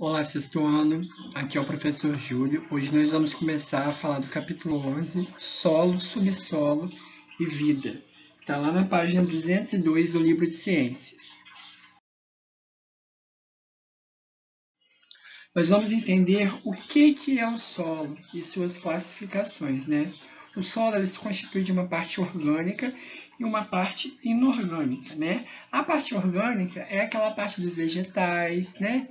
Olá, sexto ano. Aqui é o professor Júlio. Hoje nós vamos começar a falar do capítulo 11, Solo, Subsolo e Vida. Está lá na página 202 do livro de Ciências. Nós vamos entender o que é o solo e suas classificações, né? O solo ele se constitui de uma parte orgânica e uma parte inorgânica, né? A parte orgânica é aquela parte dos vegetais, né?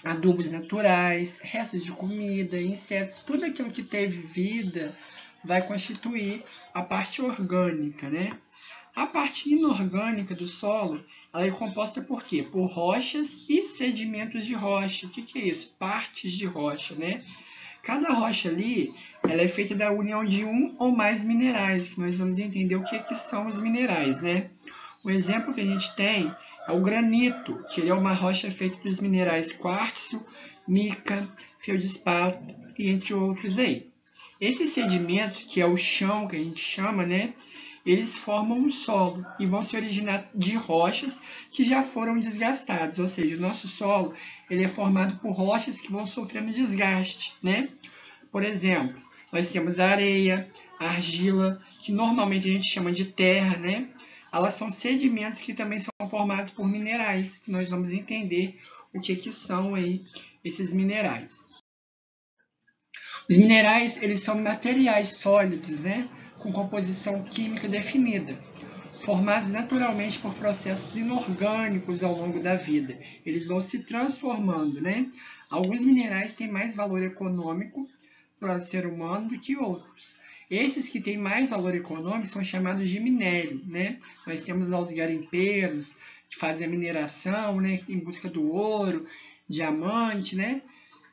Adubos naturais, restos de comida, insetos, tudo aquilo que teve vida vai constituir a parte orgânica, né? A parte inorgânica do solo, ela é composta por quê? Por rochas e sedimentos de rocha. O que é isso? Partes de rocha, né? Cada rocha ali, ela é feita da união de um ou mais minerais, que nós vamos entender o que são os minerais, né? O exemplo que a gente tem é o granito, que ele é uma rocha feita dos minerais quartzo, mica, feldspato e entre outros aí. Esses sedimentos, que é o chão que a gente chama, né? Eles formam um solo e vão se originar de rochas que já foram desgastadas, ou seja, o nosso solo ele é formado por rochas que vão sofrendo desgaste, né? Por exemplo, nós temos a areia, a argila, que normalmente a gente chama de terra, né? Elas são sedimentos que também são formados por minerais, que nós vamos entender o que são aí esses minerais. Os minerais, eles são materiais sólidos, né? Com composição química definida, formados naturalmente por processos inorgânicos ao longo da vida. Eles vão se transformando, né? Alguns minerais têm mais valor econômico para o ser humano do que outros. Esses que têm mais valor econômico são chamados de minério, né? Nós temos lá os garimpeiros, que fazem a mineração, né? Em busca do ouro, diamante, né?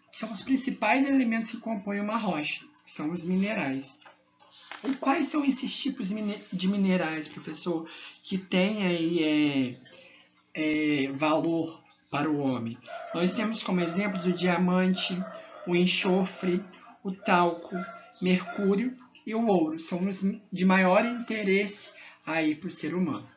São os principais elementos que compõem uma rocha, são os minerais. E quais são esses tipos de minerais, professor, que têm aí valor para o homem? Nós temos como exemplos o diamante, o enxofre, o talco, mercúrio e o ouro. São os de maior interesse aí para o ser humano.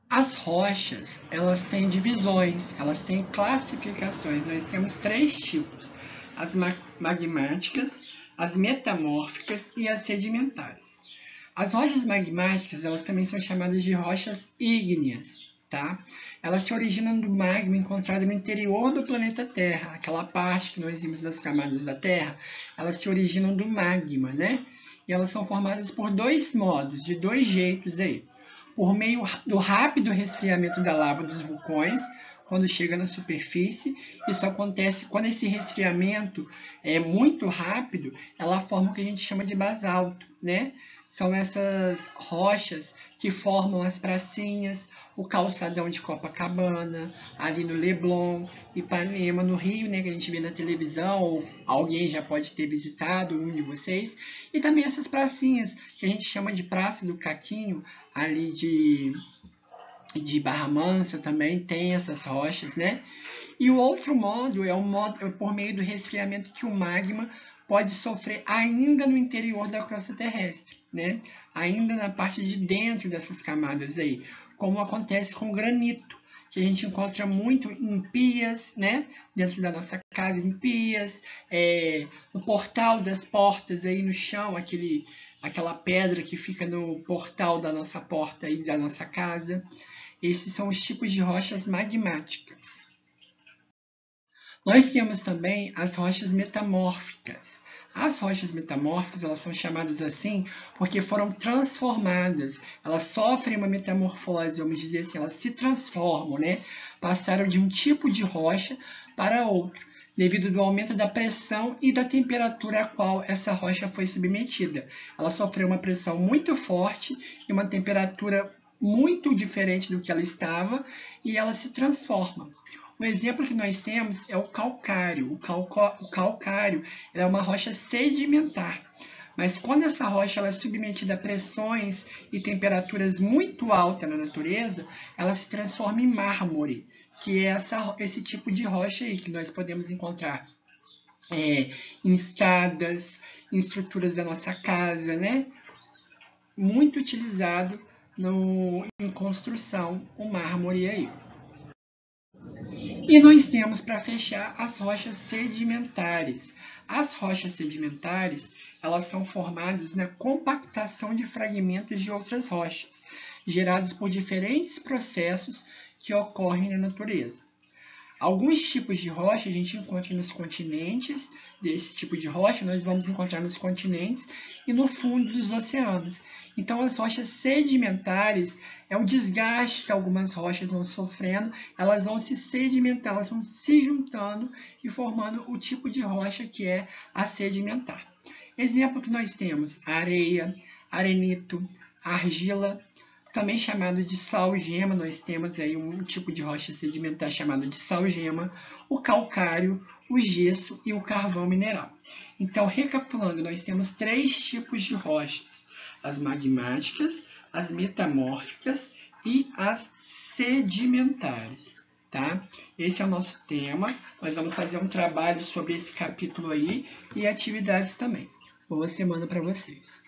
As rochas, elas têm divisões, elas têm classificações. Nós temos três tipos: as magmáticas, as metamórficas e as sedimentares. As rochas magmáticas, elas também são chamadas de rochas ígneas, tá? Elas se originam do magma encontrado no interior do planeta Terra, aquela parte que nós vimos das camadas da Terra, elas se originam do magma, né? E elas são formadas por dois modos, de dois jeitos aí. Por meio do rápido resfriamento da lava dos vulcões, quando chega na superfície. Isso acontece quando esse resfriamento é muito rápido, ela forma o que a gente chama de basalto, né? São essas rochas que formam as pracinhas, o calçadão de Copacabana, ali no Leblon, Ipanema, no Rio, né, que a gente vê na televisão, ou alguém já pode ter visitado, um de vocês, e também essas pracinhas, que a gente chama de Praça do Caquinho, ali de Barra Mansa também tem essas rochas, né? E o outro modo é por meio do resfriamento que o magma pode sofrer ainda no interior da crosta terrestre, né? Ainda na parte de dentro dessas camadas aí, como acontece com o granito, que a gente encontra muito em pias, né? Dentro da nossa casa, em pias, no portal das portas aí no chão, aquela pedra que fica no portal da nossa porta e da nossa casa. Esses são os tipos de rochas magmáticas. Nós temos também as rochas metamórficas. As rochas metamórficas, elas são chamadas assim porque foram transformadas. Elas sofrem uma metamorfose, vamos dizer assim, elas se transformam, né? Passaram de um tipo de rocha para outro, devido ao aumento da pressão e da temperatura a qual essa rocha foi submetida. Ela sofreu uma pressão muito forte e uma temperatura muito diferente do que ela estava, e ela se transforma. O exemplo que nós temos é o calcário. O calcário é uma rocha sedimentar, mas quando essa rocha ela é submetida a pressões e temperaturas muito altas na natureza, ela se transforma em mármore, que é esse tipo de rocha aí que nós podemos encontrar em escadas, em estruturas da nossa casa, né? Muito utilizado em construção, o mármore aí. E nós temos, para fechar, as rochas sedimentares. As rochas sedimentares, elas são formadas na compactação de fragmentos de outras rochas, gerados por diferentes processos que ocorrem na natureza. Alguns tipos de rocha a gente encontra nos continentes, desse tipo de rocha nós vamos encontrar nos continentes e no fundo dos oceanos. Então as rochas sedimentares é o desgaste que algumas rochas vão sofrendo, elas vão se sedimentar, elas vão se juntando e formando o tipo de rocha que é a sedimentar. Exemplo que nós temos: areia, arenito, argila, também chamado de sal-gema. Nós temos aí um tipo de rocha sedimentar chamado de sal-gema, o calcário, o gesso e o carvão mineral. Então, recapitulando, nós temos 3 tipos de rochas: as magmáticas, as metamórficas e as sedimentares. Tá? Esse é o nosso tema. Nós vamos fazer um trabalho sobre esse capítulo aí e atividades também. Boa semana para vocês.